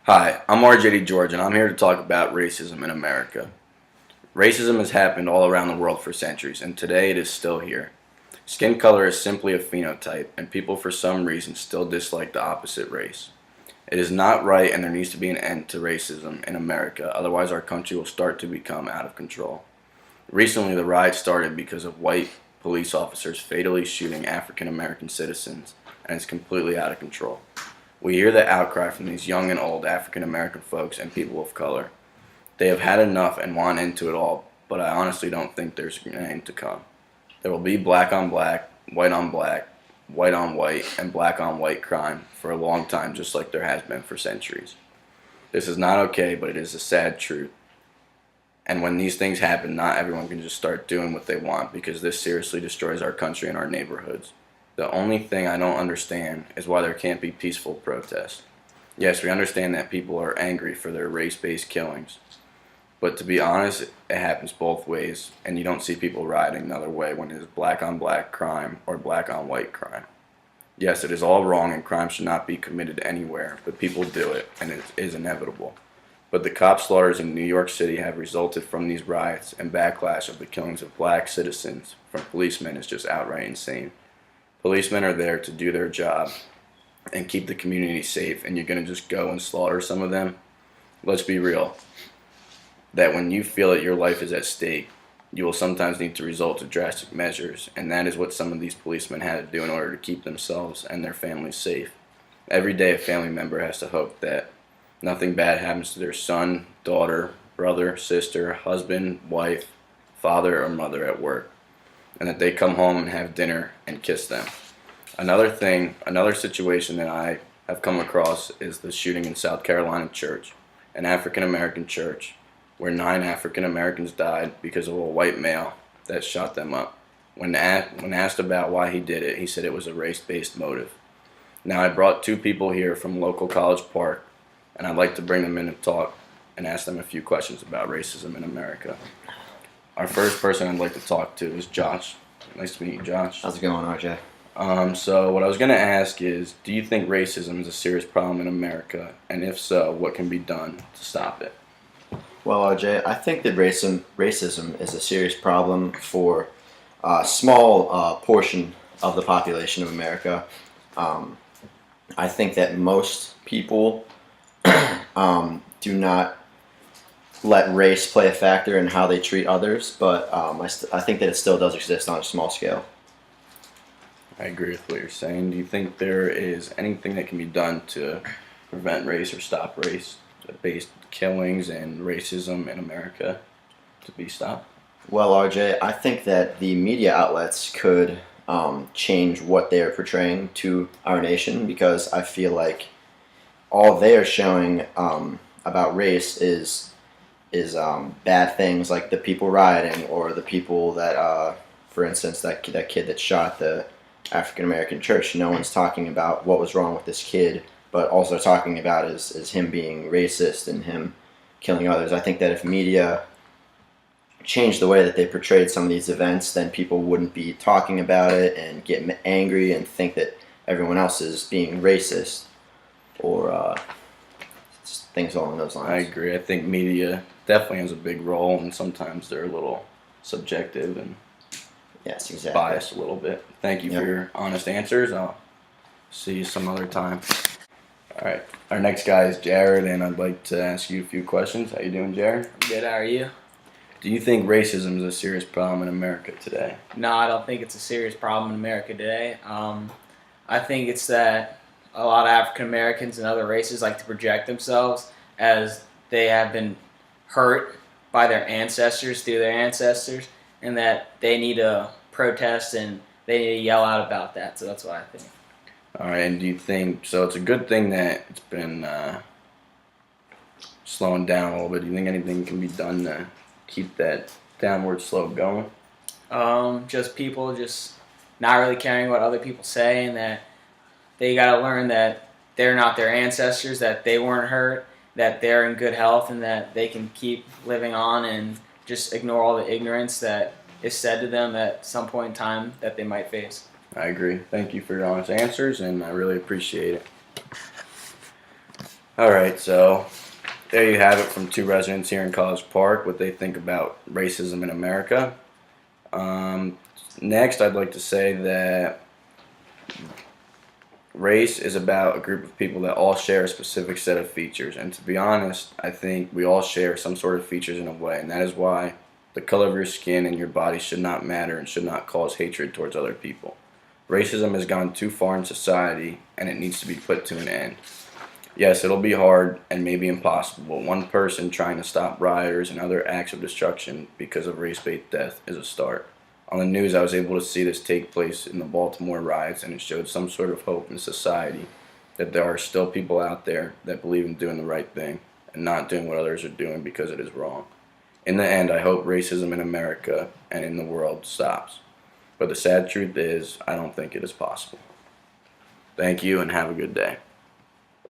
Hi, I'm DeGeorge, and I'm here to talk about racism in America. Racism has happened all around the world for centuries, and today it is still here. Skin color is simply a phenotype, and people for some reason still dislike the opposite race. It is not right, and there needs to be an end to racism in America, otherwise our country will start to become out of control. Recently, the riot started because of white police officers fatally shooting African American citizens, and it's completely out of control. We hear the outcry from these young and old African American folks and people of color. They have had enough and want into it all, but I honestly don't think there's an end to come. There will be black on black, white on black, white on white, and black on white crime for a long time, just like there has been for centuries. This is not okay, but it is a sad truth. And when these things happen, not everyone can just start doing what they want because this seriously destroys our country and our neighborhoods. The only thing I don't understand is why there can't be peaceful protests. Yes, we understand that people are angry for their race-based killings. But to be honest, it happens both ways, and you don't see people rioting another way when it is black on black crime or black on white crime. Yes, it is all wrong and crime should not be committed anywhere, but people do it, and it is inevitable. But the cop slaughters in New York City have resulted from these riots, and backlash of the killings of black citizens from policemen is just outright insane. Policemen are there to do their job and keep the community safe, and you're going to just go and slaughter some of them? Let's be real. That when you feel that your life is at stake, you will sometimes need to resort to drastic measures, and that is what some of these policemen had to do in order to keep themselves and their families safe. Every day a family member has to hope that nothing bad happens to their son, daughter, brother, sister, husband, wife, father, or mother at work, and that they come home and have dinner and kiss them. Another situation that I have come across is the shooting in South Carolina church, an African American church, where 9 African Americans died because of a white male that shot them up. When asked about why he did it, he said it was a race-based motive. Now I brought 2 people here from local College Park, and I'd like to bring them in and talk and ask them a few questions about racism in America. Our first person I'd like to talk to is Josh. Nice to meet you, Josh. How's it going, RJ? So what I was going to ask is, do you think racism is a serious problem in America? And if so, what can be done to stop it? Well, RJ, I think that racism is a serious problem for a small portion of the population of America. I think that most people do not let race play a factor in how they treat others, but I think that it still does exist on a small scale. I agree with what you're saying. Do you think there is anything that can be done to prevent race or stop race-based killings and racism in America to be stopped? Well, RJ, I think that the media outlets could change what they are portraying to our nation, because I feel like all they are showing about race is bad things, like the people rioting or the people that, for instance, that kid that shot the African American church. No one's talking about what was wrong with this kid, but also talking about is him being racist and him killing others. I think that if media changed the way that they portrayed some of these events, then people wouldn't be talking about it and get angry and think that everyone else is being racist or just things along those lines. I agree. I think media definitely has a big role, and sometimes they're a little subjective and Yes, exactly. biased a little bit. Thank you for your honest answers. I'll see you some other time. All right. Our next guy is Jared, and I'd like to ask you a few questions. How you doing, Jared? Good, how are you? Do you think racism is a serious problem in America today? No, I don't think it's a serious problem in America today. I think it's that a lot of African Americans and other races like to project themselves as they have been hurt by their ancestors through their ancestors, and that they need to protest and they need to yell out about that. So that's what I think. All right, and do you think, so it's a good thing that it's been slowing down a little bit. Do you think anything can be done to keep that downward slope going? Just people just not really caring what other people say, and that they got to learn that they're not their ancestors, that they weren't hurt, that they're in good health, and that they can keep living on and just ignore all the ignorance that is said to them at some point in time that they might face. I agree. Thank you for your honest answers, and I really appreciate it. Alright, so there you have it from two residents here in College Park, what they think about racism in America. Next, I'd like to say that race is about a group of people that all share a specific set of features. And to be honest, I think we all share some sort of features in a way. And that is why the color of your skin and your body should not matter and should not cause hatred towards other people. Racism has gone too far in society and it needs to be put to an end. Yes, it'll be hard and maybe impossible, but one person trying to stop rioters and other acts of destruction because of race-based death is a start. On the news, I was able to see this take place in the Baltimore riots, and it showed some sort of hope in society that there are still people out there that believe in doing the right thing and not doing what others are doing because it is wrong. In the end, I hope racism in America and in the world stops. But the sad truth is, I don't think it is possible. Thank you and have a good day.